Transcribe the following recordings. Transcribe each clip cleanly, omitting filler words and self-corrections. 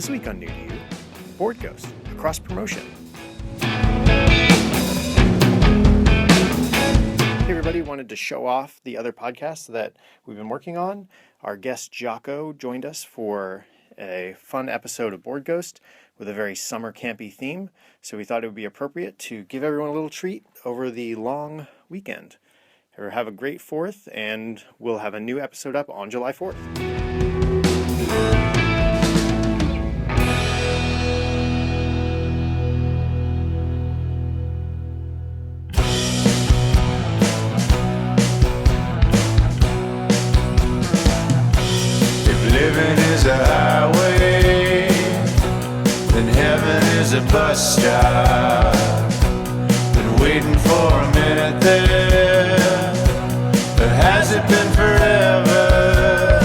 This week on New to You, Board Ghost, a cross promotion. Hey everybody, wanted to show off the other podcasts that we've been working on. Our guest Jocko joined us for a fun episode of Board Ghost with a very summer campy theme, so we thought it would be appropriate to give everyone a little treat over the long weekend. Have a great 4th, and we'll have a new episode up on July 4th. If living is a highway, then heaven is a bus stop. Been waiting for a minute there. Has it been forever?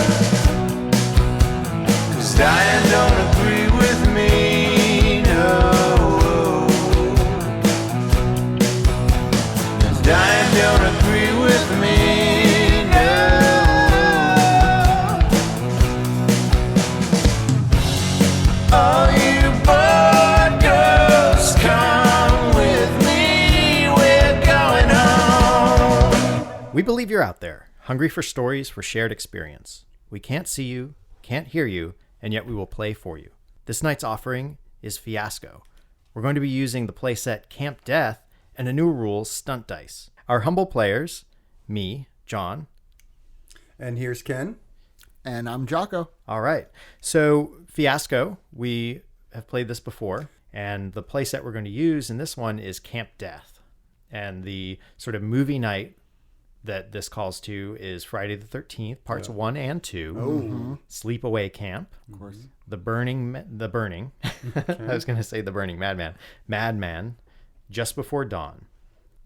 'Cause dying don't agree with me, no. 'Cause dying don't agree with me, no. All you bored ghosts, come with me, we're going home. We believe you're out there, hungry for stories for shared experience. We can't see you, can't hear you, and yet we will play for you. This night's offering is Fiasco. We're going to be using the playset Camp Death and a new rule, Stunt Dice. Our humble players, me, John. And here's Ken. And I'm Jocko. All right. So Fiasco, we have played this before, and the playset we're going to use in this one is Camp Death. And the sort of movie night that this calls to is Friday the 13th, parts 1 and 2. Sleepaway Camp. Of course. The Burning. I was going to say The Burning Madman. Just Before Dawn.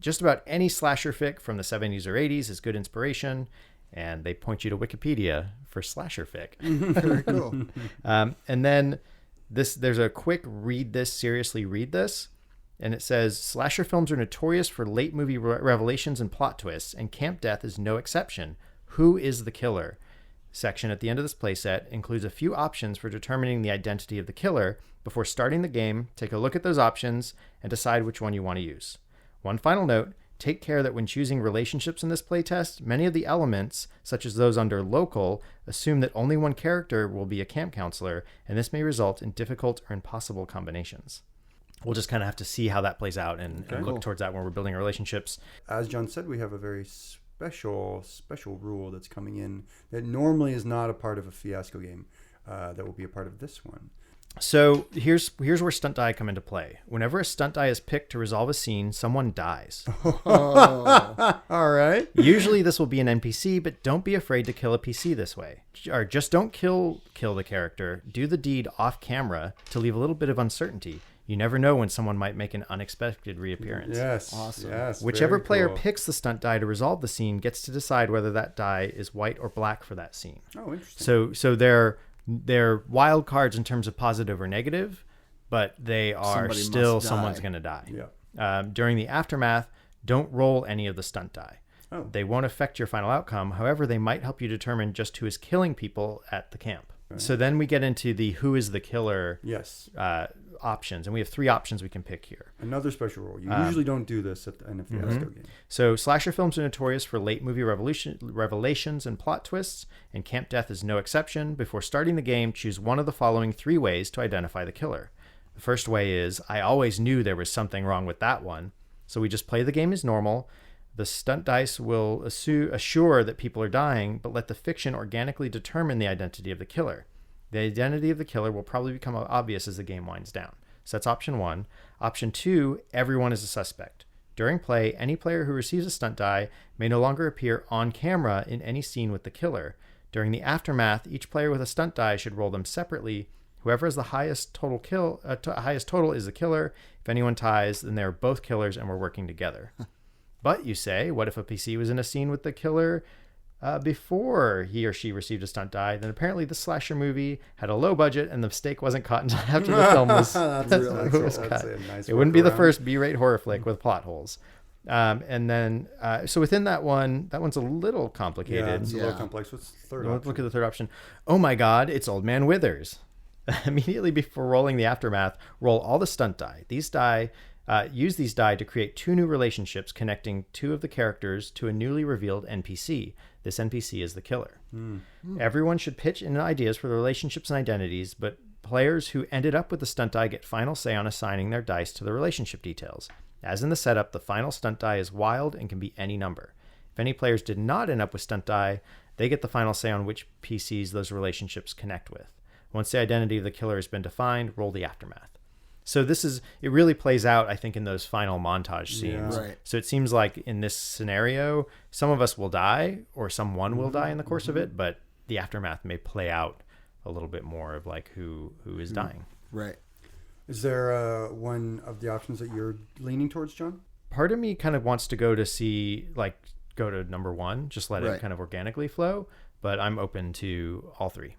Just about any slasher fic from the 70s or 80s is good inspiration, and they point you to Wikipedia for slasher fic. Very cool. And then there's a quick seriously read this. And it says, slasher films are notorious for late movie revelations and plot twists, and Camp Death is no exception. Who is the killer? Section at the end of this playset includes a few options for determining the identity of the killer. Before starting the game, take a look at those options and decide which one you want to use. One final note, take care that when choosing relationships in this playtest, many of the elements, such as those under local, assume that only one character will be a camp counselor, and this may result in difficult or impossible combinations. We'll just kind of have to see how that plays out and look towards that when we're building our relationships. As John said, we have a very special rule that's coming in that normally is not a part of a Fiasco game that will be a part of this one. So here's where stunt die come into play. Whenever a stunt die is picked to resolve a scene, someone dies. All right. Usually this will be an NPC, but don't be afraid to kill a PC this way. Or just don't kill the character. Do the deed off camera to leave a little bit of uncertainty. You never know when someone might make an unexpected reappearance. Yes. Awesome. Yes. Whichever very player cool. picks the stunt die to resolve the scene gets to decide whether that die is white or black for that scene. Oh, interesting. So they're wild cards in terms of positive or negative, but they are someone's going to die. Yeah. During the aftermath, don't roll any of the stunt die. Oh. They won't affect your final outcome. However, they might help you determine just who is killing people at the camp. Right. So then we get into the who is the killer options, and we have 3 options we can pick here. Another special rule. You usually don't do this at the end of Fiasco game. So slasher films are notorious for late movie revelations and plot twists, and Camp Death is no exception. Before starting the game, choose one of the following 3 ways to identify the killer. The first way is, I always knew there was something wrong with that one. So we just play the game as normal. The stunt dice will assure that people are dying, but let the fiction organically determine the identity of the killer. The identity of the killer will probably become obvious as the game winds down. So that's option 1. Option 2, everyone is a suspect. During play, any player who receives a stunt die may no longer appear on camera in any scene with the killer. During the aftermath, each player with a stunt die should roll them separately. Whoever has the highest total is the killer. If anyone ties, then they're both killers and we're working together. But you say, what if a PC was in a scene with the killer before he or she received a stunt die? Then apparently the slasher movie had a low budget and the mistake wasn't caught until after the film was, cut. It wouldn't be the first B-rate horror flick with plot holes. And then, so within that one's a little complicated. Yeah, it's a little complex. What's the third option? Look at the third option. Oh my God, it's Old Man Withers. Immediately before rolling the aftermath, roll all the stunt die. Use these die to create 2 new relationships connecting 2 of the characters to a newly revealed NPC. This NPC is the killer. Everyone should pitch in ideas for the relationships and identities, but players who ended up with the stunt die get final say on assigning their dice to the relationship details. As in the setup, the final stunt die is wild and can be any number. If any players did not end up with stunt die, they get the final say on which PCs those relationships connect with. Once the identity of the killer has been defined, roll the aftermath. So it really plays out, I think, in those final montage scenes. Yeah. Right. So it seems like in this scenario, some of us will die or someone will die in the course of it, but the aftermath may play out a little bit more of like who is dying. Right. Is there one of the options that you're leaning towards, John? Part of me kind of wants to go to number 1, just let it Right. kind of organically flow, but I'm open to all 3.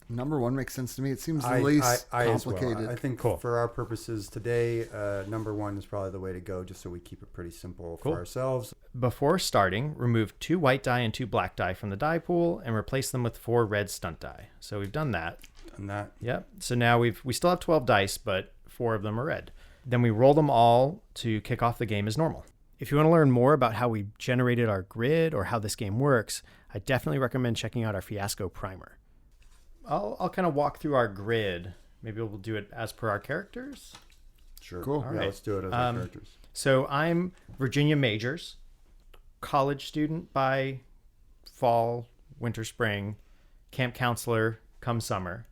Number 1 makes sense to me. It seems the least I as complicated. well. I think Cool. for our purposes today, number 1 is probably the way to go, just so we keep it pretty simple Cool. for ourselves. Before starting, remove 2 white die and 2 black die from the die pool and replace them with 4 red stunt die. So we've done that. And that Yep. So now we still have 12 dice, but 4 of them are red. Then we roll them all to kick off the game as normal. If you want to learn more about how we generated our grid or how this game works, I definitely recommend checking out our Fiasco primer. I'll kind of walk through our grid. Maybe we'll do it as per our characters. sure. Cool. Yeah, All right. let's do it as our characters. So I'm Virginia Majors, college student by fall, winter, spring, camp counselor come summer.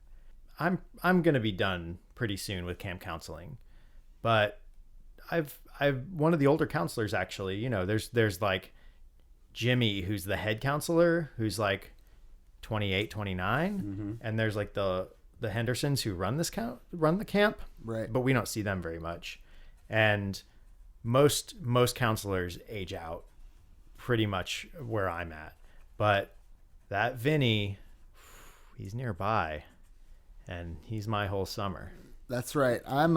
I'm gonna be done pretty soon with camp counseling, but I've one of the older counselors actually. You know, there's like Jimmy, who's the head counselor, who's like 28, 29, and there's like the Hendersons who run the camp, Right. but we don't see them very much. And most counselors age out pretty much where I'm at. But that Vinny, he's nearby, and he's my whole summer. That's right. I'm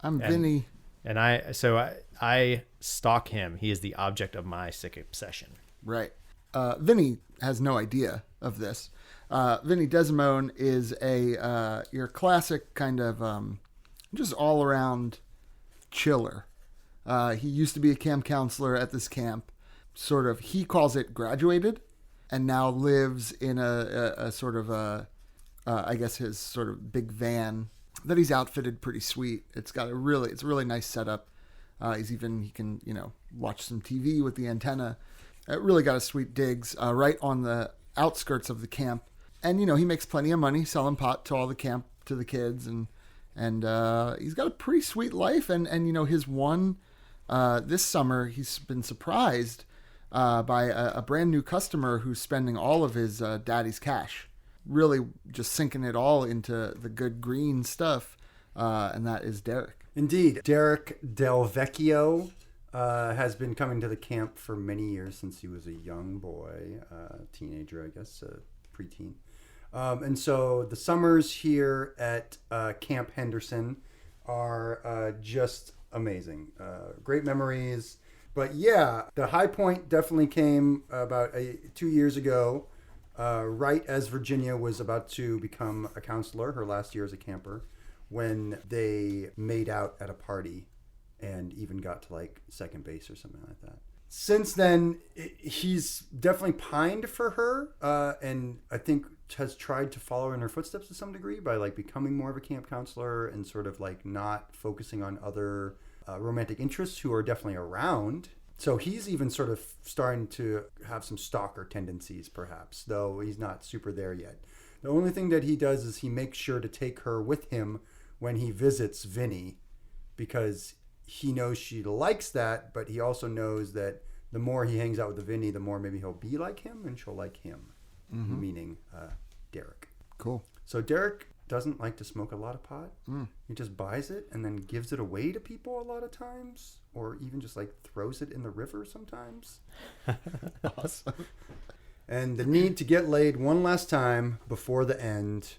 Vinny. And I stalk him. He is the object of my sick obsession. Right. Vinny has no idea of this. Vinny Desmond is your classic kind of just all around chiller. He used to be a camp counselor at this camp. Sort of, he calls it graduated, and now lives in a sort of I guess his sort of big van that he's outfitted pretty sweet. It's a really nice setup. He can watch some TV with the antenna. It really got a sweet digs right on the outskirts of the camp, and he makes plenty of money selling pot to all the camp to the kids, and he's got a pretty sweet life. And his one this summer he's been surprised by a brand new customer who's spending all of his daddy's cash, really just sinking it all into the good green stuff, and that is Derek. Indeed. Derek Del Vecchio has been coming to the camp for many years, since he was a young boy, teenager, I guess, preteen. And so the summers here at Camp Henderson are just amazing. Great memories. But yeah, the high point definitely came about 2 years ago, right as Virginia was about to become a counselor, her last year as a camper, when they made out at a party and even got to like second base or something like that. Since then, he's definitely pined for her, and I think has tried to follow in her footsteps to some degree by like becoming more of a camp counselor and sort of like not focusing on other romantic interests who are definitely around. So he's even sort of starting to have some stalker tendencies, perhaps, though he's not super there yet. The only thing that he does is he makes sure to take her with him when he visits Vinny, because he knows she likes that, but he also knows that the more he hangs out with the Vinny, the more maybe he'll be like him and she'll like him, meaning Derek. Cool. So Derek doesn't like to smoke a lot of pot. He just buys it and then gives it away to people a lot of times, or even just like throws it in the river sometimes. Awesome. And the need to get laid one last time before the end.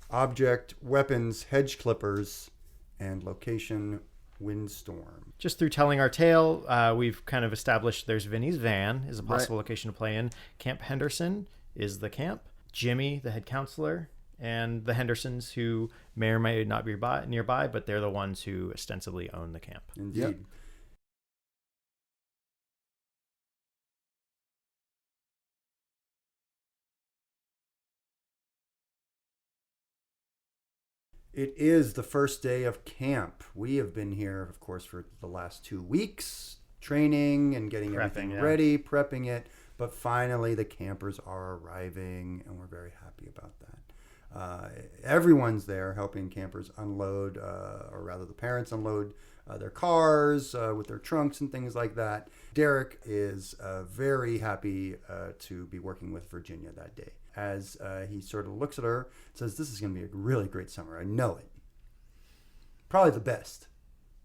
Object, weapons, hedge clippers, and location, windstorm. Just through telling our tale, we've kind of established there's Vinny's van is a possible location to play in. Camp Henderson is the camp. Jimmy, the head counselor, and the Hendersons, who may or may not be nearby, but they're the ones who ostensibly own the camp. Indeed. Yep. It is the first day of camp. We have been here, of course, for the last 2 weeks, training and getting everything ready, prepping it. But finally, the campers are arriving, and we're very happy about that. Everyone's there helping campers unload, or rather the parents unload their cars with their trunks and things like that. Derek is very happy to be working with Virginia that day. As he sort of looks at her, says, "This is going to be a really great summer. I know it. Probably the best."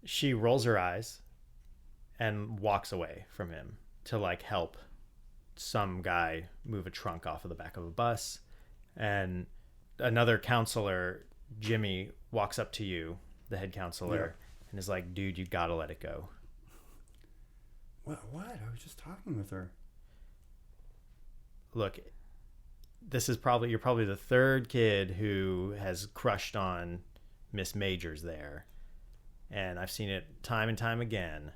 She rolls her eyes and walks away from him to like help some guy move a trunk off of the back of a bus. And another counselor, Jimmy, walks up to you, the head counselor, and is like, "Dude, you gotta let it go." What? I was just talking with her. Look, you're probably the third kid who has crushed on Miss Majors there, and I've seen it time and time again.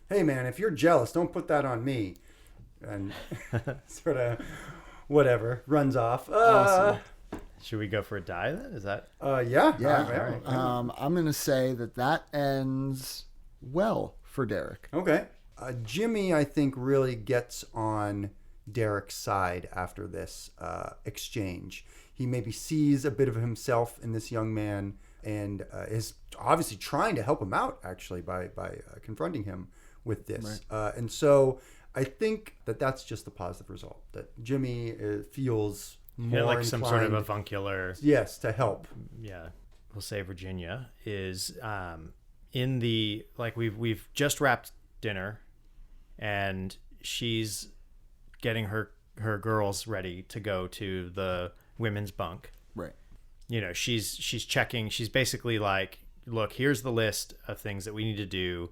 Hey man, if you're jealous, don't put that on me. And sort of whatever, runs off. Awesome. Should we go for a die then? Is that Yeah. Yeah. I'm going to say that ends well for Derek. Okay. Jimmy, I think, really gets on Derek's side after this exchange. He maybe sees a bit of himself in this young man and is obviously trying to help him out, actually, by confronting him with this. Right. And so I think that's just the positive result, that Jimmy feels more like some sort of inclined, avuncular. Yes, to help. Yeah. We'll say Virginia is in the, like, we've just wrapped dinner, and she's getting her girls ready to go to the women's bunk. Right. You know, she's checking. She's basically like, "Look, here's the list of things that we need to do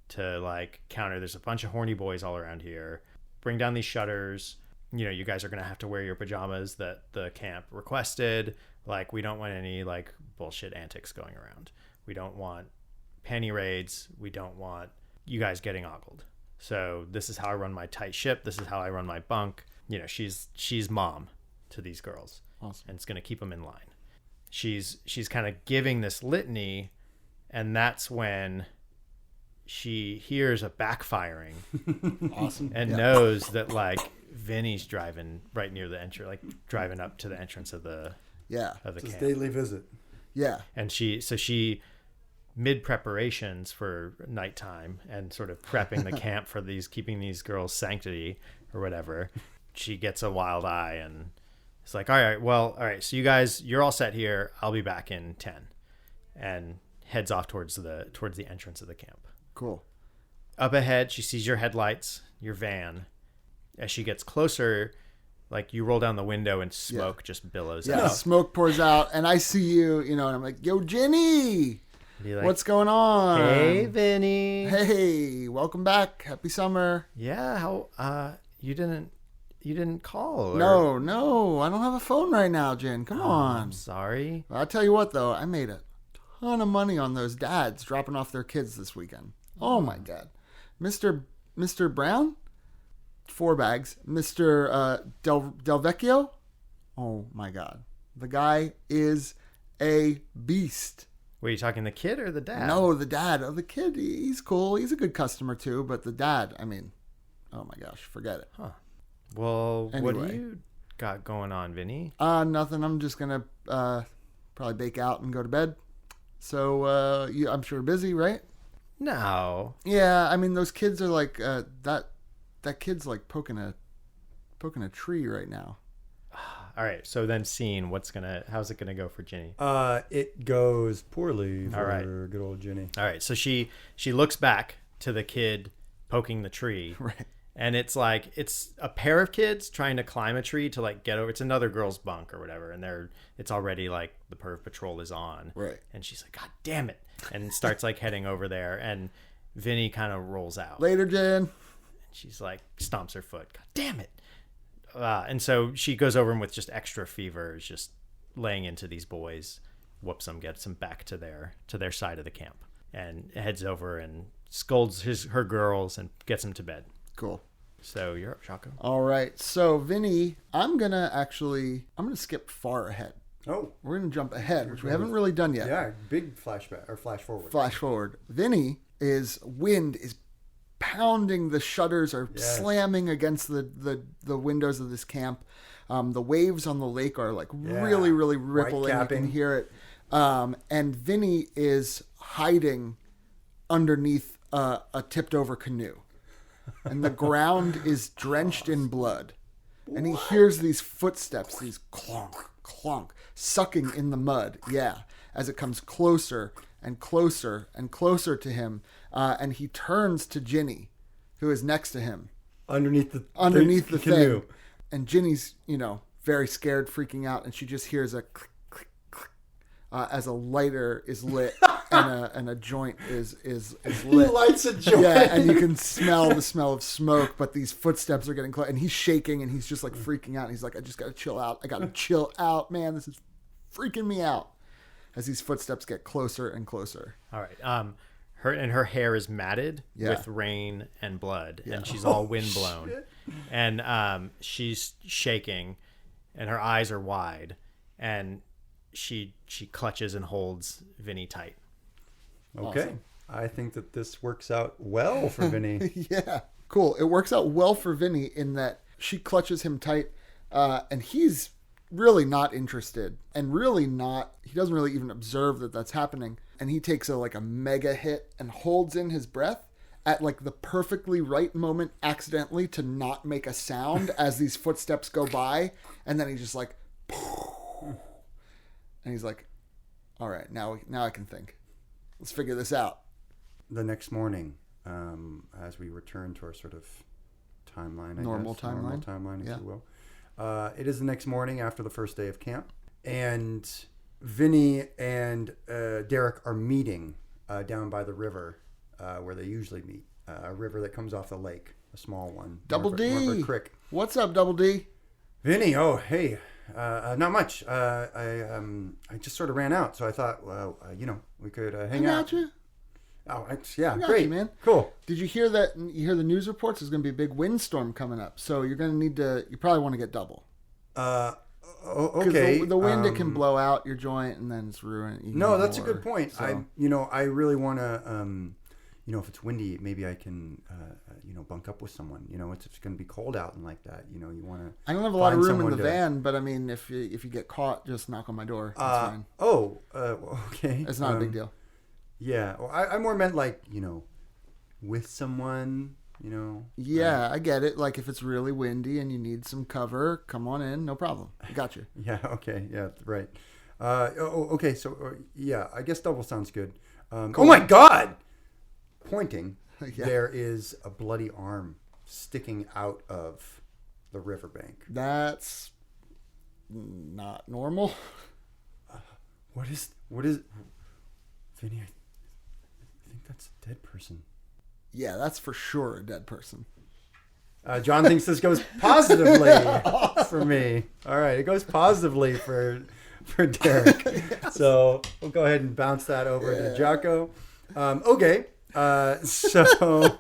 to like counter. There's a bunch of horny boys all around here. Bring down these shutters. You know, you guys are going to have to wear your pajamas that the camp requested. Like, we don't want any like bullshit antics going around. We don't want panty raids. We don't want you guys getting ogled. So this is how I run my tight ship. This is how I run my bunk." You know, she's mom to these girls. Awesome. And it's going to keep them in line. She's kind of giving this litany, and that's when she hears a backfiring. Awesome. And knows that like Vinny's driving right near the entrance, like driving up to the entrance of the It's his camp. daily visit. Yeah. And she mid preparations for nighttime and sort of prepping the camp for keeping these girls' sanctity or whatever, she gets a wild eye and it's like, all right, so you guys, you're all set here. I'll be back in 10, and heads off towards the entrance of the camp. Cool. Up ahead, she sees your headlights, your van. As she gets closer, like, you roll down the window and smoke just billows Yeah, out. smoke pours out, and I see you, and I'm like, "Yo, Jenny, Be like, what's going on? "Hey, Vinny. Hey, welcome back. Happy summer." Yeah, how you didn't call? Or... No, I don't have a phone right now, Jen. Come on. I'm sorry. I'll tell you what, though, I made a ton of money on those dads dropping off their kids this weekend. Oh my God, Mr. Brown, 4 bags. Mr. Del Vecchio, oh my God, the guy is a beast. Were you talking the kid or the dad? No, the dad. Oh, the kid, he's cool. He's a good customer too. But the dad, I mean, oh my gosh, forget it. Huh. Well, what do Anyway. you got going on, Vinny? Nothing. I'm just gonna probably bake out and go to bed. So I'm sure busy, right? No. Yeah, I mean those kids are like that kid's like poking a tree right now. All right. So then, how's it gonna go for Ginny? It goes poorly for All right. good old Ginny. All right. So she looks back to the kid poking the tree, Right. and it's like it's a pair of kids trying to climb a tree to like get over. It's another girl's bunk or whatever, and it's already like the perv patrol is on. Right. And she's like, "God damn it!" and starts like heading over there, and Vinny kind of rolls out. Later, Jen. She's like, stomps her foot. God damn it. And so she goes over him with just extra fever, is just laying into these boys, whoops them, gets them back to their side of the camp, and heads over and scolds her girls and gets them to bed. Cool. So you're up, Jocko. All right. So, Vinny, I'm going to skip far ahead. Oh, We're going to jump ahead, which we haven't really done yet. yeah, big flashback or flash forward. Flash forward. Wind is pounding. The shutters are slamming against the windows of this camp. The waves on the lake are like really, really rippling. You can hear it. And Vinny is hiding underneath a tipped over canoe. And the ground is drenched in blood. And he hears these footsteps, these clonk, clonk, sucking in the mud. Yeah. As it comes closer and closer and closer to him. And he turns to Ginny, who is next to him. Underneath the thing. canoe. And Ginny's, very scared, freaking out. And she just hears a click, click, click, as a lighter is lit and a joint is lit. He lights a joint. Yeah, and you can smell the smell of smoke, but these footsteps are getting close. And he's shaking and he's just like freaking out. And he's like, I just got to chill out. I got to chill out, man. This is freaking me out. As these footsteps get closer and closer. All right. Her hair is matted with rain and blood, and she's all windblown, and she's shaking, and her eyes are wide, and she clutches and holds Vinny tight. Okay, Awesome. I think that this works out well for Vinny. Yeah, cool. It works out well for Vinny in that she clutches him tight, and he's really not interested, and he doesn't really even observe that that's happening. And he takes a mega hit and holds in his breath at like the perfectly right moment accidentally to not make a sound as these footsteps go by. And then he's just like, and he's like, all right, now I can think. Let's figure this out. The next morning, as we return to our sort of timeline, Normal timeline, if you will. It is the next morning after the first day of camp, and Vinny and Derek are meeting down by the river where they usually meet. A river that comes off the lake, a small one. Double D. More of a creek. What's up, Double D? Vinny, oh, hey. Not much. I just sort of ran out, so I thought, well, we could hang out. Got you. Oh, I got great, you, man. Cool. Did you hear that? You hear the news reports? There's going to be a big windstorm coming up, so you're going to need to. You probably want to get double. Okay. The wind it can blow out your joint and then it's ruined. No, that's a good point. So. I really want to. If it's windy, maybe I can, bunk up with someone. It's going to be cold out and like that. You want to. I don't have a lot of room in the van, but I mean, if you get caught, just knock on my door. That's fine. Okay. It's not a big deal. Yeah, well, I more meant like with someone. Yeah, I get it. Like if it's really windy and you need some cover, come on in, no problem. I got you. Yeah. Okay. Yeah. Right. Okay. So yeah, I guess double sounds good. Cool. Oh my God! Pointing, Yeah. There is a bloody arm sticking out of the riverbank. That's not normal. What is? Vinny, I think that's a dead person. Yeah, that's for sure a dead person. John thinks this goes positively for me. All right, it goes positively for Derek. Yes. So we'll go ahead and bounce that over to Jocko. Okay, so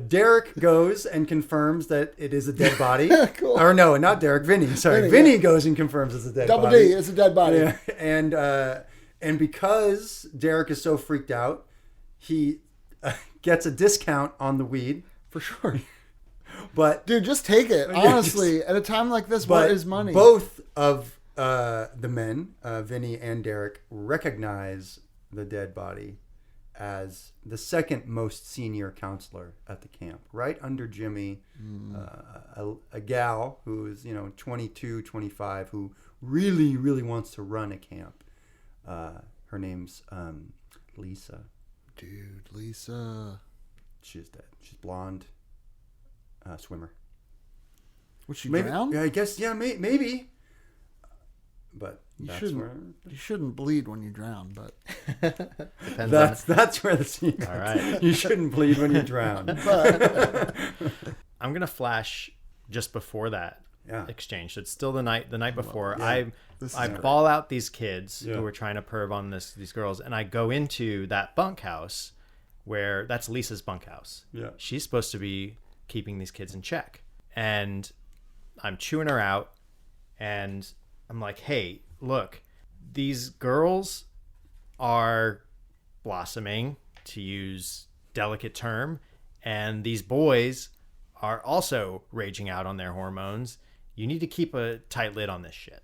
Derek goes and confirms that it is a dead body. Cool. Or no, not Derek. Vinny. Sorry, Vinny goes and confirms it's a dead Double body. D, it's a dead body. Yeah. And because Derek is so freaked out, he gets a discount on the weed. For sure. But dude, just take it. Honestly, at a time like this, what is money? Both of the men, Vinny and Derek, recognize the dead body as the second most senior counselor at the camp, right under Jimmy, a gal who is 22, 25, who really, really wants to run a camp. Her name's Lisa. Dude, Lisa. She's dead. She's blonde. Swimmer. Was she maybe, drowned? I guess, yeah, maybe. But you shouldn't bleed when you drown, but that's where the scene comes. All right. You shouldn't bleed when you drown. But I'm gonna flash just before that Yeah. exchange. So it's still the night before. Yeah. I ball out these kids Yeah. who are trying to perv on these girls, and I go into that bunkhouse where that's Lisa's bunkhouse. Yeah. She's supposed to be keeping these kids in check. And I'm chewing her out, and I'm like, hey, look, these girls are blossoming, to use delicate term, and these boys are also raging out on their hormones. You need to keep a tight lid on this shit.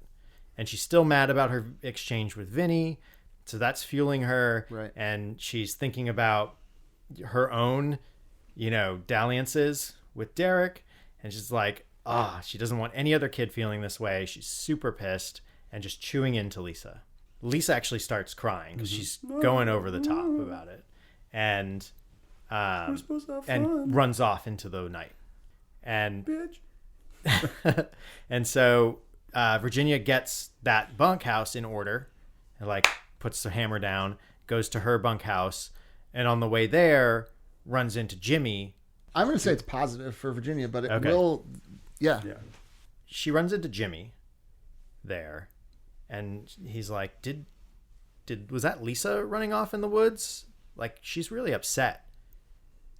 And she's still mad about her exchange with Vinny, so that's fueling her. Right. And she's thinking about her own, dalliances with Derek, and she's like, she doesn't want any other kid feeling this way. She's super pissed and just chewing into Lisa. Lisa actually starts crying because she's going over the top about it, and We're supposed to have and fun, runs off into the night. And bitch. and so Virginia gets that bunkhouse in order, and like puts the hammer down, goes to her bunkhouse, and on the way there runs into Jimmy. I'm going to say it's positive for Virginia, but it Okay. will. Yeah. Yeah. She runs into Jimmy there, and he's like, was that Lisa running off in the woods? Like, she's really upset.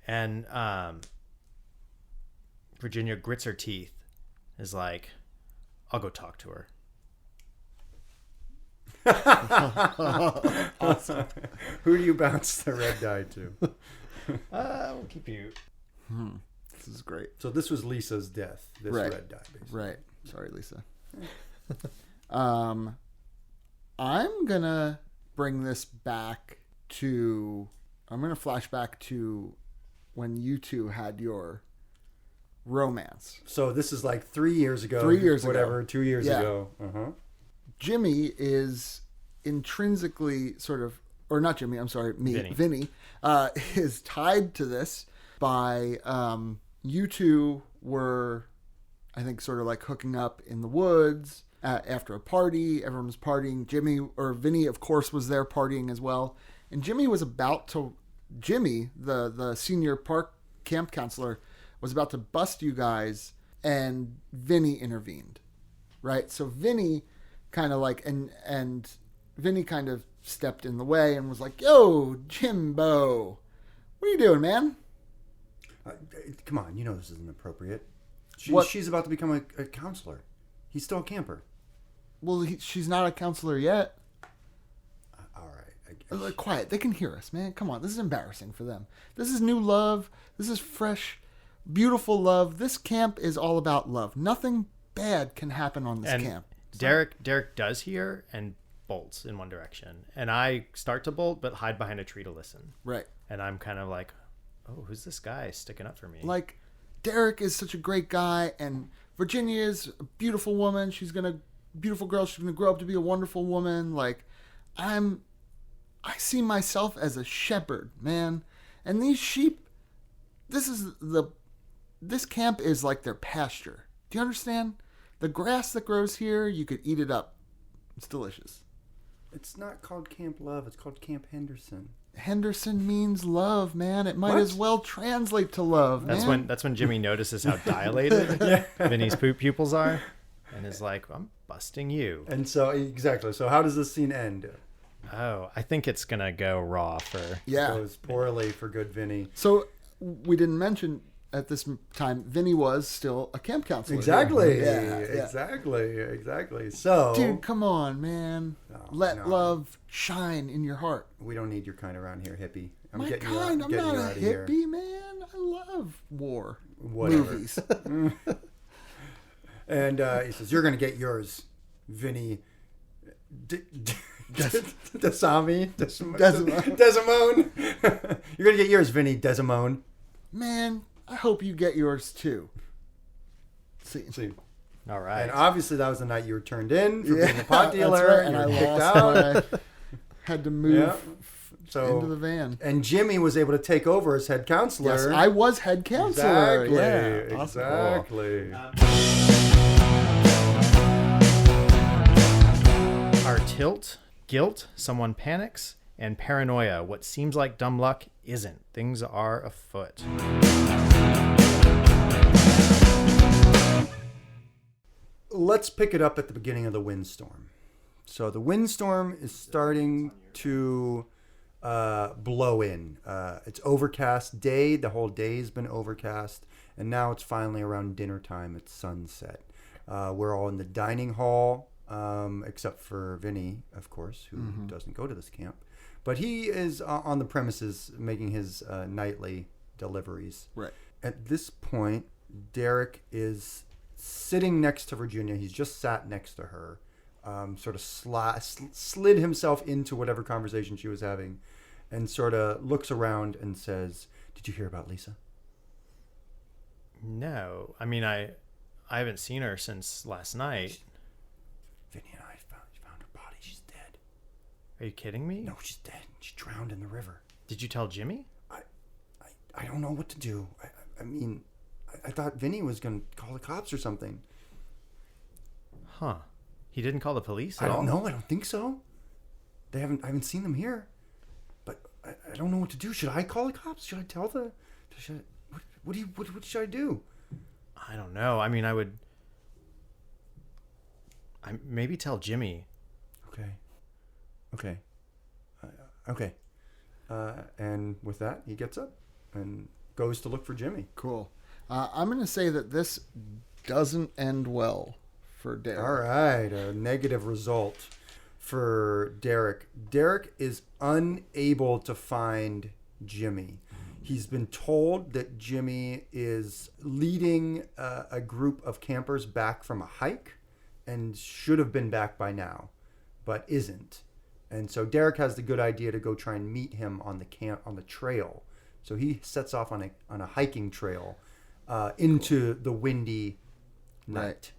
And Virginia grits her teeth, is like, I'll go talk to her. Awesome. Who do you bounce the red die to? We'll keep you. This is great. So this was Lisa's death. This Right. red die, basically. Right. Sorry, Lisa. I'm going to bring this back to. I'm going to flash back to when you two had your romance. So this is like 3 years ago. 3 years ago. whatever, 2 years Yeah. ago. Uh-huh. Jimmy is intrinsically sort of, or not Jimmy, I'm sorry, Vinny. Vinny, is tied to this by, you two were, I think, sort of like hooking up in the woods after a party. Everyone was partying. Vinny, of course, was there partying as well. And Jimmy, the senior park camp counselor, was about to bust you guys, and Vinny intervened, right? So Vinny kind of like, and Vinny kind of stepped in the way and was like, yo, Jimbo, what are you doing, man? Come on, you know this isn't appropriate. What? She's about to become a counselor. He's still a camper. Well, she's not a counselor yet. All right. I guess. Quiet. They can hear us, man. Come on. This is embarrassing for them. This is new love. This is fresh, beautiful love. This camp is all about love. Nothing bad can happen on this And camp. Derek does hear and bolts in one direction. And I start to bolt, but hide behind a tree to listen. Right. And I'm kind of like, oh, who's this guy sticking up for me? Like, Derek is such a great guy, and Virginia is a beautiful woman. Beautiful girl. She's gonna grow up to be a wonderful woman. Like, I see myself as a shepherd, man. And these sheep, this camp is like their pasture. Do you understand? The grass that grows here, you could eat it up. It's delicious. It's not called Camp Love. It's called Camp Henderson. Henderson means love, man. It might What? as well translate to love, man. That's when Jimmy notices how dilated Vinny's pupils are, and is like, I'm busting you. And so, exactly. So how does this scene end? Oh, I think it's gonna go raw for. Yeah. Goes poorly for good Vinny. So we didn't mention at this time, Vinny was still a camp counselor. Exactly. Yeah. Exactly. So, Dude, come on, man. Let no. love shine in your heart. we don't need your kind around here, hippie. I'm My getting kind, you I'm getting not you a out of here. hippie, man. I love war Whatever. movies. And he says, "You're gonna get yours, Vinny." Desamone. Desamone. You're gonna get yours, Vinny Desamone. Man, I hope you get yours too. See. See. All right. And obviously that was the night you were turned in for being a pot that's dealer, right, and and you I were kicked lost out. had to move Yeah. So into the van. and Jimmy was able to take over as head counselor. Yes, I was head counselor. Exactly. Yeah, awesome. Exactly. Our tilt, guilt, someone panics, and paranoia. What seems like dumb luck isn't. Things are afoot. let's pick it up at the beginning of the windstorm. So the windstorm is starting to blow in. It's overcast day. The whole day has been overcast. And now it's finally around dinner time. It's sunset. We're all in the dining hall, except for Vinny, of course, who doesn't go to this camp. But he is on the premises making his nightly deliveries. Right. At this point, Derek is sitting next to Virginia. He's just sat next to her, sort of slid himself into whatever conversation she was having, and sort of looks around and says, "Did you hear about Lisa?" No. I mean, I haven't seen her since last night. Vinny and I found her body. She's dead. Are you kidding me? No, she's dead. She drowned in the river. Did you tell Jimmy? I don't know what to do. I mean, I thought Vinny was going to call the cops or something. Huh. He didn't call the police? I don't know. I don't think so. I haven't seen them here. But I don't know what to do. Should I call the cops? Should I tell the... What should I do? I don't know. I mean, I maybe tell Jimmy. Okay. And with that, he gets up and goes to look for Jimmy. Cool. I'm going to say that this doesn't end well for Derek. All right, a negative result for Derek. Derek is unable to find Jimmy. He's been told that Jimmy is leading a group of campers back from a hike and should have been back by now, but isn't. And so Derek has the good idea to go try and meet him on the trail. So he sets off on a hiking trail into the windy night. Right.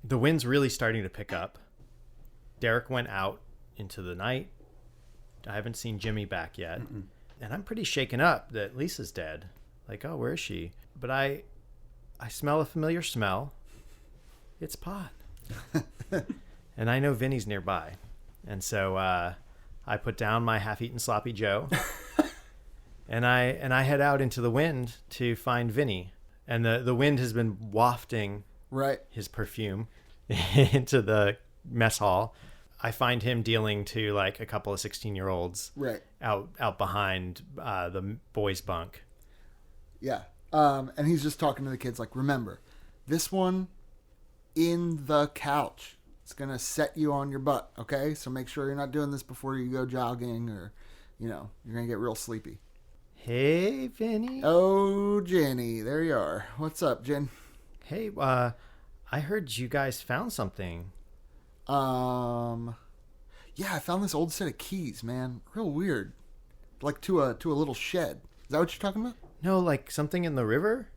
The wind's really starting to pick up. Derek went out into the night. I haven't seen Jimmy back yet. And I'm pretty shaken up that Lisa's dead. Like, oh, where is she? But I smell a familiar smell. It's pot. And I know Vinny's nearby. And so I put down my half-eaten sloppy Joe. and I head out into the wind to find Vinny. And the wind has been wafting his perfume into the mess hall. I find him dealing to like a couple of 16-year-olds out behind the boys' bunk. Yeah. And he's just talking to the kids like, remember, this one in the couch. It's going to set you on your butt, okay? So make sure you're not doing this before you go jogging or, you're going to get real sleepy. Hey, Vinny. Oh, Jenny. There you are. What's up, Jen? Hey, I heard you guys found something. Yeah, I found this old set of keys, man. Real weird. Like to a little shed. Is that what you're talking about? No, like something in the river?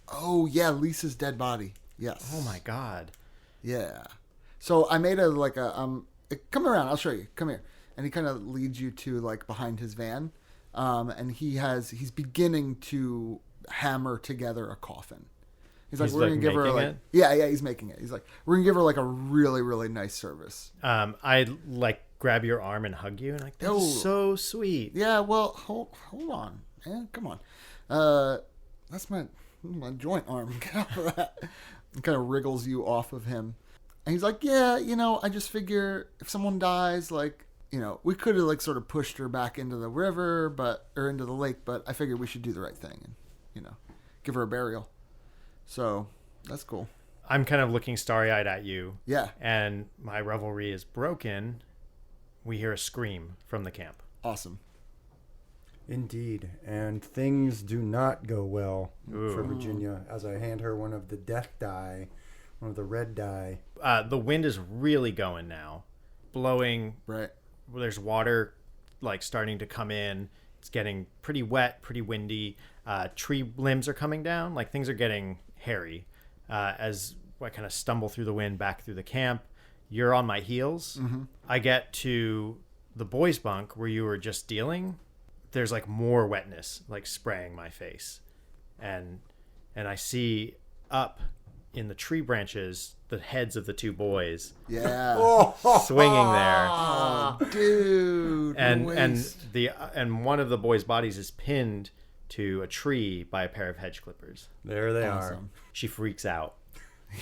Oh, yeah, Lisa's dead body. Yes. Oh my God. Yeah. So I made come around, I'll show you. Come here. And he kind of leads you to like behind his van. And he's beginning to hammer together a coffin. He's like, we're going to give her like, it? Yeah, he's making it. He's like, we're going to give her like a really, really nice service. I like grab your arm and hug you and like, that's so sweet. Yeah, well, hold on, man. Come on. That's my joint arm. Get off of that. And kind of wriggles you off of him. And he's like, yeah, I just figure if someone dies, like, we could have like sort of pushed her back into the river, or into the lake, but I figured we should do the right thing and, give her a burial. So that's cool. I'm kind of looking starry-eyed at you. Yeah. And my revelry is broken. We hear a scream from the camp. Awesome. Indeed. And things do not go well for Virginia as I hand her one of the death die, one of the red die. The wind is really going now. Blowing. Right. There's water like starting to come in. It's getting pretty wet, pretty windy. Tree limbs are coming down. Like things are getting hairy as I kind of stumble through the wind back through the camp. You're on my heels. Mm-hmm. I get to the boys' bunk where you were just dealing. There's like more wetness like spraying my face. And I see up in the tree branches the heads of the two boys. Yeah. Swinging there. Oh, dude. And one of the boys' bodies is pinned to a tree by a pair of hedge clippers. There they Awesome. She freaks out.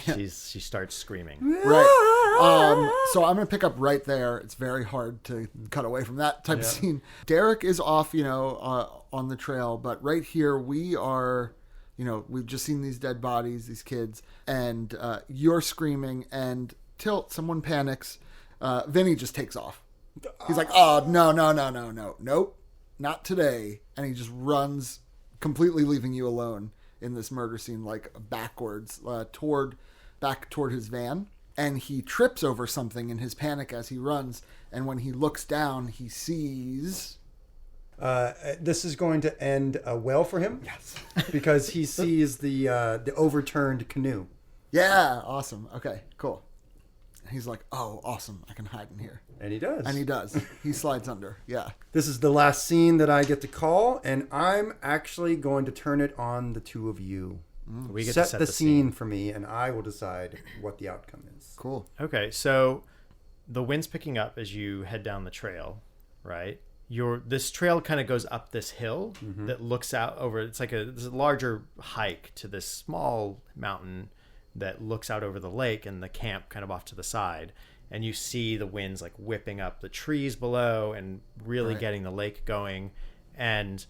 She starts screaming. Right. So I'm going to pick up right there. It's very hard to cut away from that type of scene. Derek is off, on the trail, but right here we are, we've just seen these dead bodies, these kids, and you're screaming, and Tilt, someone panics. Vinny just takes off. He's like, oh, no, nope, not today. And he just runs, completely leaving you alone in this murder scene, like backwards, back toward his van. And he trips over something in his panic as he runs. And when he looks down, he sees... this is going to end well for him. Yes. Because he sees the overturned canoe. Yeah, awesome. Okay, cool. And he's like, oh, awesome, I can hide in here. And he does. And he does. He slides under, yeah. This is the last scene that I get to call, and I'm actually going to turn it on the two of you. We get set to set the scene for me, and I will decide what the outcome is. Cool. Okay, so the wind's picking up as you head down the trail, right? This trail kind of goes up this hill that looks out over. It's like there's a larger hike to this small mountain that looks out over the lake and the camp kind of off to the side. And you see the winds like whipping up the trees below and really getting the lake going. And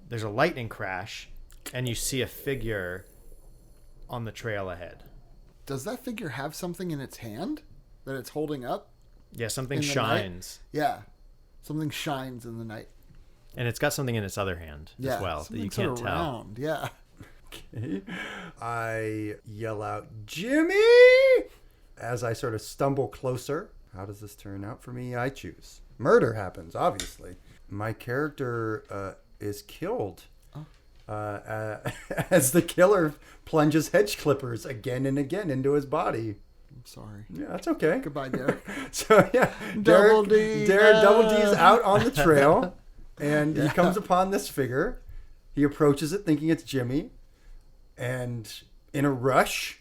there's a lightning crash, and you see a figure on the trail ahead. Does that figure have something in its hand that it's holding up? Yeah, something In the shines. Yeah. Something shines in the night. And it's got something in its other hand as well that you can't tell. Round. Yeah. Okay. I yell out, Jimmy! As I sort of stumble closer. How does this turn out for me? I choose. Murder happens, obviously. My character is killed as the killer plunges hedge clippers again and again into his body. I'm sorry. Yeah, that's okay. Goodbye, Derek. So, yeah. Double D. Derek Double D's out on the trail, and he comes upon this figure. He approaches it thinking it's Jimmy. And in a rush,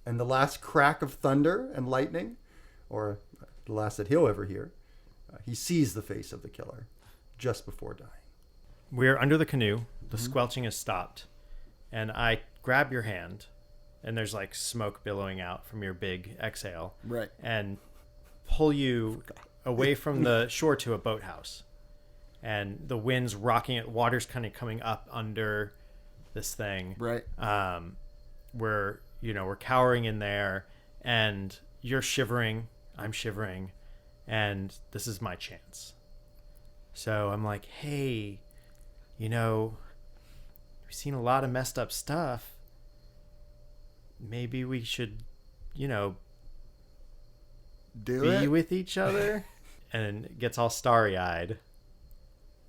and the last crack of thunder and lightning, or the last that he'll ever hear, he sees the face of the killer just before dying. We're under the canoe. The squelching has stopped. And I grab your hand, and there's like smoke billowing out from your big exhale. Right. And pull you away from the shore to a boathouse. And the wind's rocking it. Water's kind of coming up under this thing. Right. We're cowering in there, and you're shivering. I'm shivering. And this is my chance. So I'm like, hey, we've seen a lot of messed up stuff. Maybe we should, Do be it. with each other. And it gets all starry-eyed.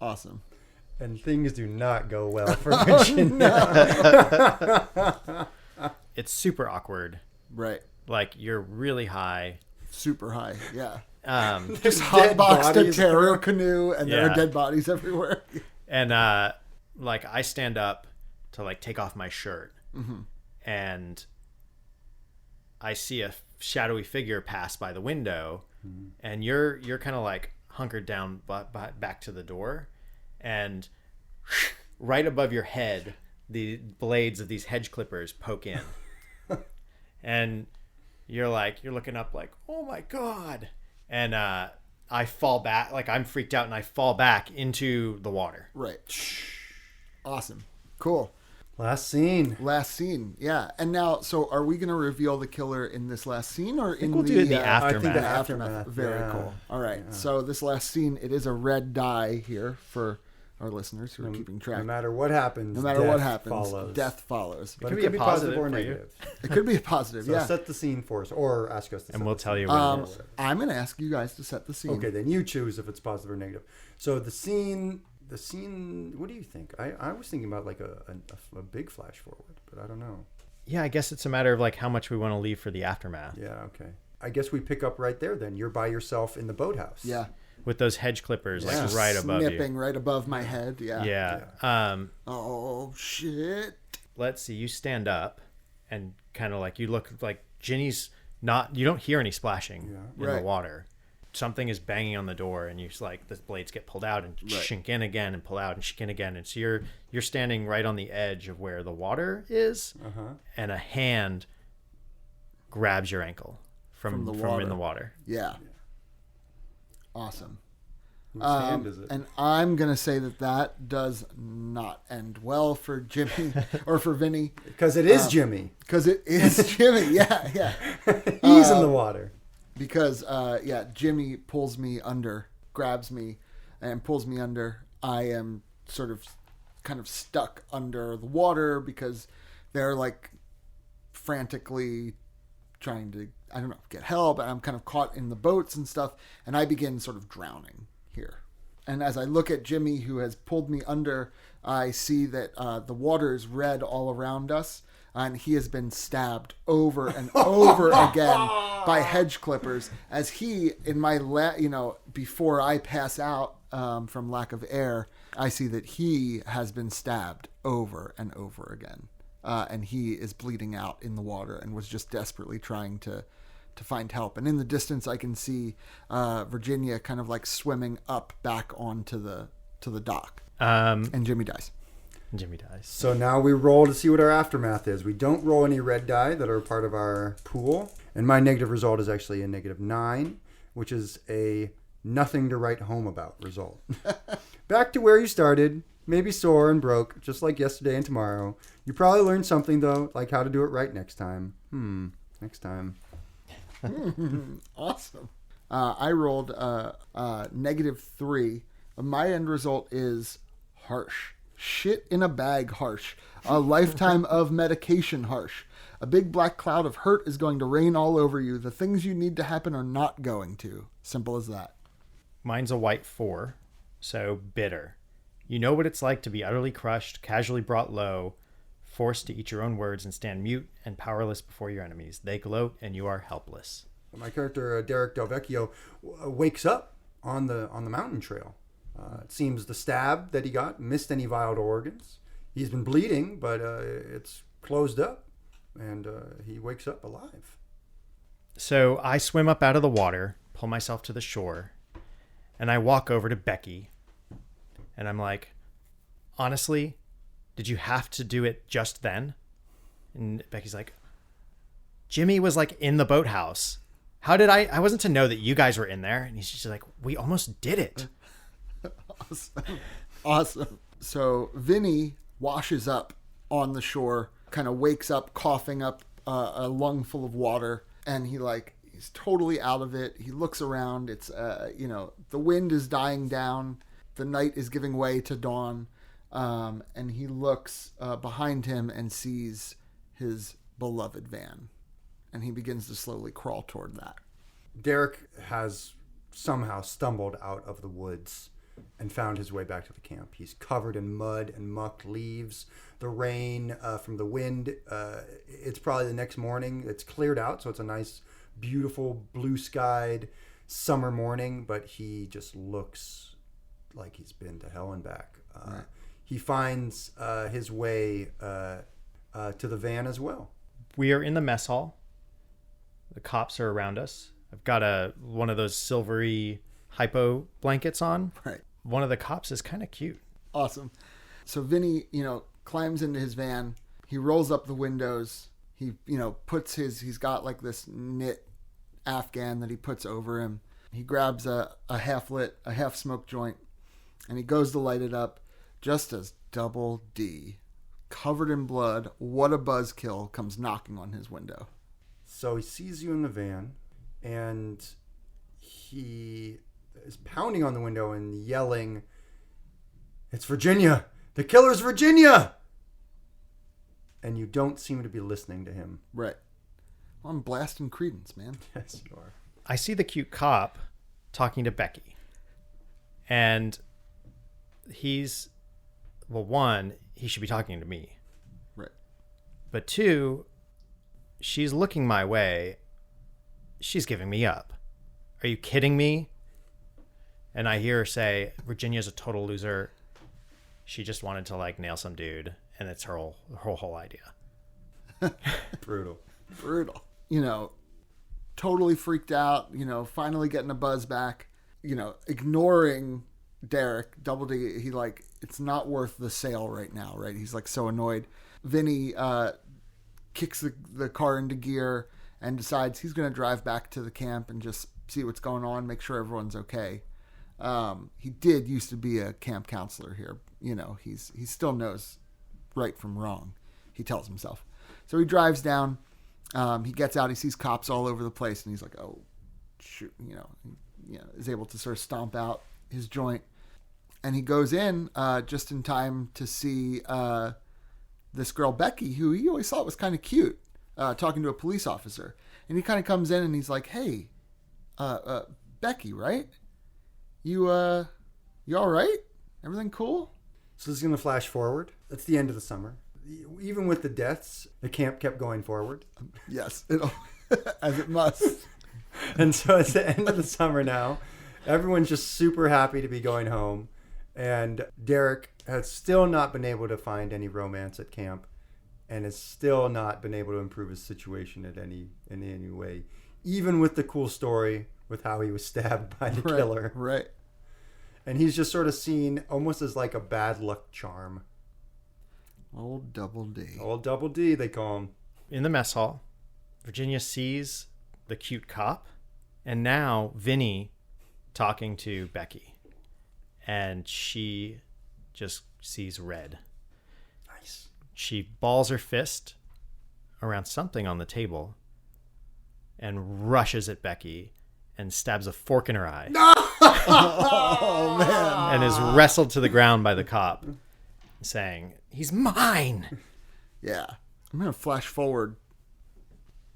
Awesome. And things do not go well for Virginia. It's super awkward. Right. Like, you're really high. Super high. Yeah. Just Hotboxed a tarot canoe, and there are Yeah. dead bodies everywhere. And, I stand up to, take off my shirt. And I see a shadowy figure pass by the window. And you're kind of, hunkered down back to the door. And right above your head, the blades of these hedge clippers poke in. And you're looking up like, oh my God. And I fall back, I'm freaked out, and I fall back into the water. Right. Awesome. Cool. Last scene. Last scene. Yeah. And now, so are we going to reveal the killer in this last scene, or in we'll the, do it in the I think the aftermath. aftermath. Very yeah. cool. All right. So this last scene, it is a red die here for our listeners who are keeping track. No matter what happens, No matter death what happens, follows. death follows. But Could it be could a be positive or positive for you. negative. It could be a positive, So yeah. set the scene for us, or ask us to And set we'll the tell scene. you what it is. I'm going to ask you guys to set the scene. Okay, then you choose if it's positive or negative. So the scene, what do you think? I was thinking about a big flash forward, but I don't know. Yeah, I guess it's a matter of how much we want to leave for the aftermath. Yeah, okay. I guess we pick up right there then. You're by yourself in the boathouse. Yeah. With those hedge clippers Yeah. right above you. Snipping right above my head. Yeah. Yeah. Oh, shit. Let's see. You stand up and kind of you look like Ginny's not. You don't hear any splashing in the Right. water. Something is banging on the door, and you the blades get pulled out and shink in again, and pull out and shink in again, and so you're standing right on the edge of where the water is, and a hand grabs your ankle from in the water. Yeah. Awesome. Whose hand is it? And I'm going to say that does not end well for Jimmy or for Vinny. Because it is Jimmy. Because it is Jimmy. Yeah. He's in the water. Because, Jimmy pulls me under, grabs me, and pulls me under. I am sort of kind of stuck under the water because they're like frantically trying to, I don't know, get help. And I'm kind of caught in the boats and stuff. And I begin sort of drowning here. And as I look at Jimmy, who has pulled me under, I see that the water is red all around us. And he has been stabbed over and over again by hedge clippers. As he, in my, before I pass out from lack of air, I see that he has been stabbed over and over again. And he is bleeding out in the water and was just desperately trying to find help. And in the distance, I can see Virginia kind of like swimming up back onto the dock. And Jimmy dies. Jimmy dies. So now we roll to see what our aftermath is. We don't roll any red die that are part of our pool. And my negative result is actually a -9, which is a nothing to write home about result. Back to where you started. Maybe sore and broke, just like yesterday and tomorrow. You probably learned something, though, like how to do it right next time. Next time. Awesome. I rolled -3. My end result is harsh. Shit in a bag harsh. A lifetime of medication harsh. A big black cloud of hurt is going to rain all over you. The things you need to happen are not going to. Simple as that. Mine's a white 4, so bitter. You know what it's like to be utterly crushed, casually brought low, forced to eat your own words and stand mute and powerless before your enemies. They gloat and you are helpless. My character, Derek Delvecchio, wakes up on the mountain trail. It seems the stab that he got missed any vital organs. He's been bleeding, but it's closed up, and he wakes up alive. So I swim up out of the water, pull myself to the shore, and I walk over to Becky, and I'm like, honestly, did you have to do it just then? And Becky's like, Jimmy was like in the boathouse. How did I wasn't to know that you guys were in there. And he's just like, we almost did it. Awesome. So Vinny washes up on the shore, kind of wakes up coughing up a lung full of water, and he's totally out of it. He looks around. It's the wind is dying down. The night is giving way to dawn. And he looks behind him and sees his beloved van. And he begins to slowly crawl toward that. Derek has somehow stumbled out of the woods and found his way back to the camp. He's covered in mud and muck, leaves, the rain from the wind. It's probably the next morning. It's cleared out, so it's a nice, beautiful, blue-skied summer morning, but he just looks like he's been to hell and back. Right. He finds his way to the van as well. We are in the mess hall. The cops are around us. I've got one of those silvery hypo blankets on. Right. One of the cops is kind of cute. Awesome. So Vinny, climbs into his van. He rolls up the windows. He, he's got like this knit Afghan that he puts over him. He grabs a half-lit, a half-smoked joint, and he goes to light it up just as Double D, covered in blood, what a buzzkill, comes knocking on his window. So he sees you in the van, and he is pounding on the window and yelling, "It's Virginia! The killer's Virginia!" And you don't seem to be listening to him. Right. Well, I'm blasting Credence, man. Yes, you are. I see the cute cop talking to Becky. And he's, well, one, he should be talking to me. Right. But two, she's looking my way. She's giving me up. Are you kidding me? And I hear her say, Virginia's a total loser. She just wanted to nail some dude. And it's her whole idea. Brutal. Totally freaked out, finally getting a buzz back, ignoring Derek, Double D. He it's not worth the sale right now, right? He's so annoyed. Vinny kicks the car into gear and decides he's going to drive back to the camp and just see what's going on, make sure everyone's okay. He did used to be a camp counselor here. You know, he still knows right from wrong, he tells himself. So he drives down. He gets out. He sees cops all over the place, and he's like, "Oh, shoot!" Is able to sort of stomp out his joint, and he goes in just in time to see this girl Becky, who he always thought was kind of cute, talking to a police officer. And he kind of comes in and he's like, "Hey, Becky, right? You all right? Everything cool?" So this is going to flash forward. It's the end of the summer. Even with the deaths, the camp kept going forward. Yes, as it must. And so it's the end of the summer now. Everyone's just super happy to be going home. And Derek has still not been able to find any romance at camp, and has still not been able to improve his situation in any way. Even with the cool story with how he was stabbed by the killer. Right. And he's just sort of seen almost as like a bad luck charm. Old Double D. Old Double D, they call him. In the mess hall, Virginia sees the cute cop, and now Vinny talking to Becky. And she just sees red. Nice. She balls her fist around something on the table and rushes at Becky and stabs a fork in her eye. No! Oh, man. And is wrestled to the ground by the cop, saying, "He's mine." Yeah. I'm going to flash forward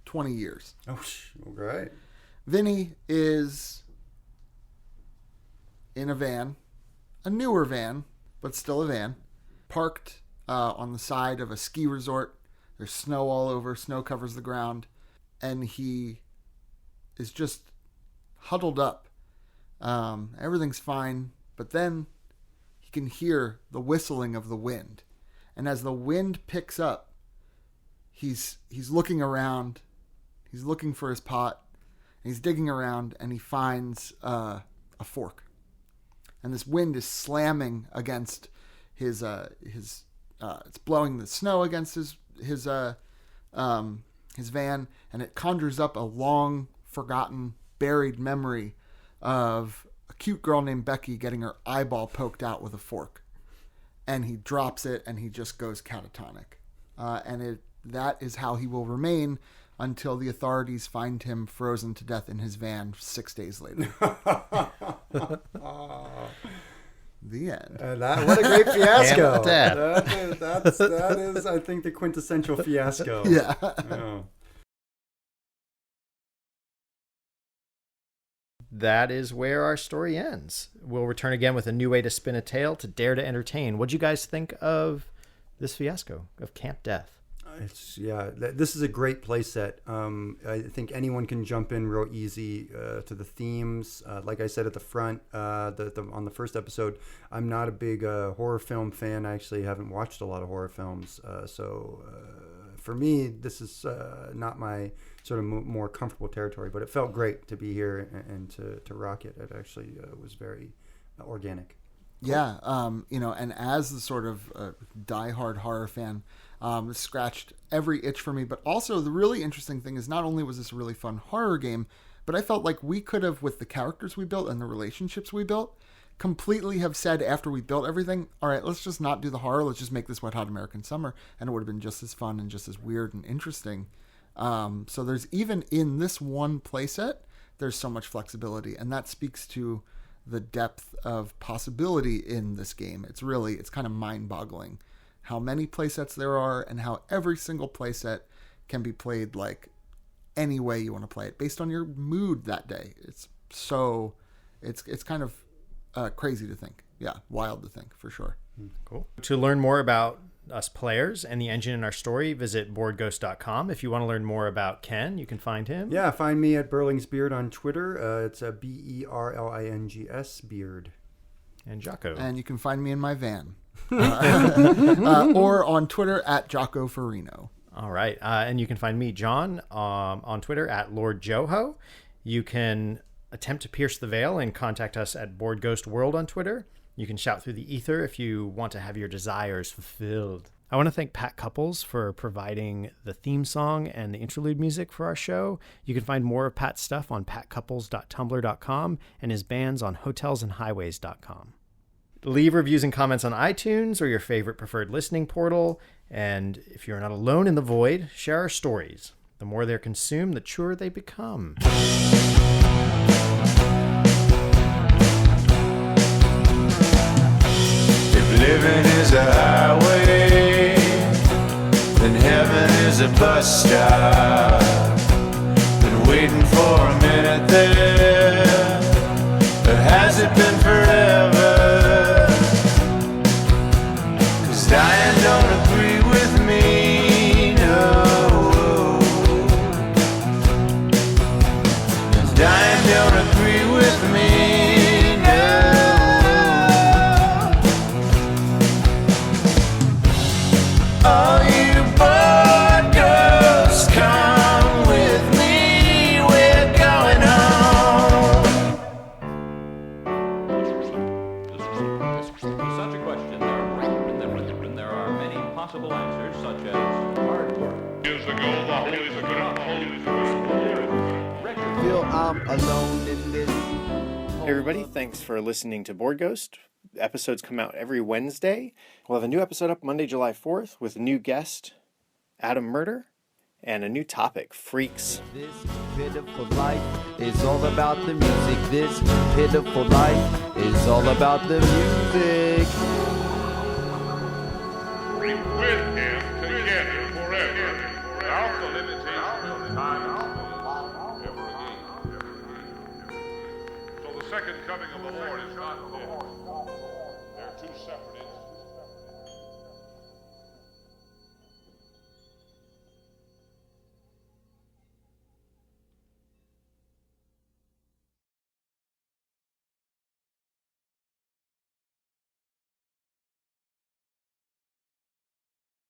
20 years. Oh, right. Vinny is in a van, a newer van, but still a van, parked on the side of a ski resort. There's snow all over. Snow covers the ground. And he is just huddled up. Everything's fine. But then he can hear the whistling of the wind. And as the wind picks up, he's looking around. He's looking for his pot. And he's digging around, and he finds a fork. And this wind is slamming against his it's blowing the snow against his van, and it conjures up a long forgotten, buried memory of a cute girl named Becky getting her eyeball poked out with a fork. And he drops it, and he just goes catatonic. That is how he will remain until the authorities find him frozen to death in his van 6 days later. The end. What a great fiasco. That. That is, I think, the quintessential fiasco. Yeah. Oh. That is where our story ends. We'll return again with a new way to spin a tale to dare to entertain. What'd you guys think of this fiasco of Camp Death? This is a great play set. I think anyone can jump in real easy to the themes. Like I said at the front, on the first episode, I'm not a big horror film fan. I actually haven't watched a lot of horror films. So for me, this is not my sort of more comfortable territory. But it felt great to be here and to rock it. It actually was very organic. Yeah, and as the sort of diehard horror fan, this scratched every itch for me. But also, the really interesting thing is not only was this a really fun horror game, but I felt like we could have, with the characters we built and the relationships we built, completely have said after we built everything, all right, let's just not do the horror, let's just make this Wet Hot American Summer, and it would have been just as fun and just as weird and interesting. So there's, even in this one playset, there's so much flexibility, and that speaks to the depth of possibility in this game. It's kind of mind-boggling how many playsets there are and how every single playset can be played like any way you want to play it based on your mood that day. It's kind of crazy to think. Yeah, wild to think, for sure. Cool. To learn more about us players and the engine in our story, visit boardghost.com. If you want to learn more about Ken, you can find him. Yeah, find me at Berlingsbeard on Twitter. It's a BERLINGS Beard. And Jocko. And you can find me in my van. Or on Twitter at Jocko Farino. All right. And you can find me, John, on Twitter at Lord Joho. You can attempt to pierce the veil and contact us at Board Ghost World on Twitter. You can shout through the ether if you want to have your desires fulfilled. I want to thank Pat Couples for providing the theme song and the interlude music for our show. You can find more of Pat's stuff on patcouples.tumblr.com and his bands on hotelsandhighways.com. Leave reviews and comments on iTunes or your favorite preferred listening portal. And if you're not alone in the void, share our stories. The more they're consumed, the truer they become. If living is a highway, then heaven is a bus stop. Been waiting for a minute there, but has it been forever? 'Cause dying don't agree with me, no. 'Cause dying don't agree with me, no. All you bored girls, come with me, we're going home. Such a question, there are many possible answers, such as hard work. Years ago, the Holy Spirit Feel I'm alone in this. Hey everybody, thanks for listening to Board Ghost. Episodes come out every Wednesday. We'll have a new episode up Monday, July 4th with a new guest, Adam Murder, and a new topic, freaks. This pitiful life is all about the music. This pitiful life is all about the music. be with him together forever, without the limitation of time ever again. So the second coming of the Lord is not dead. They're two separate.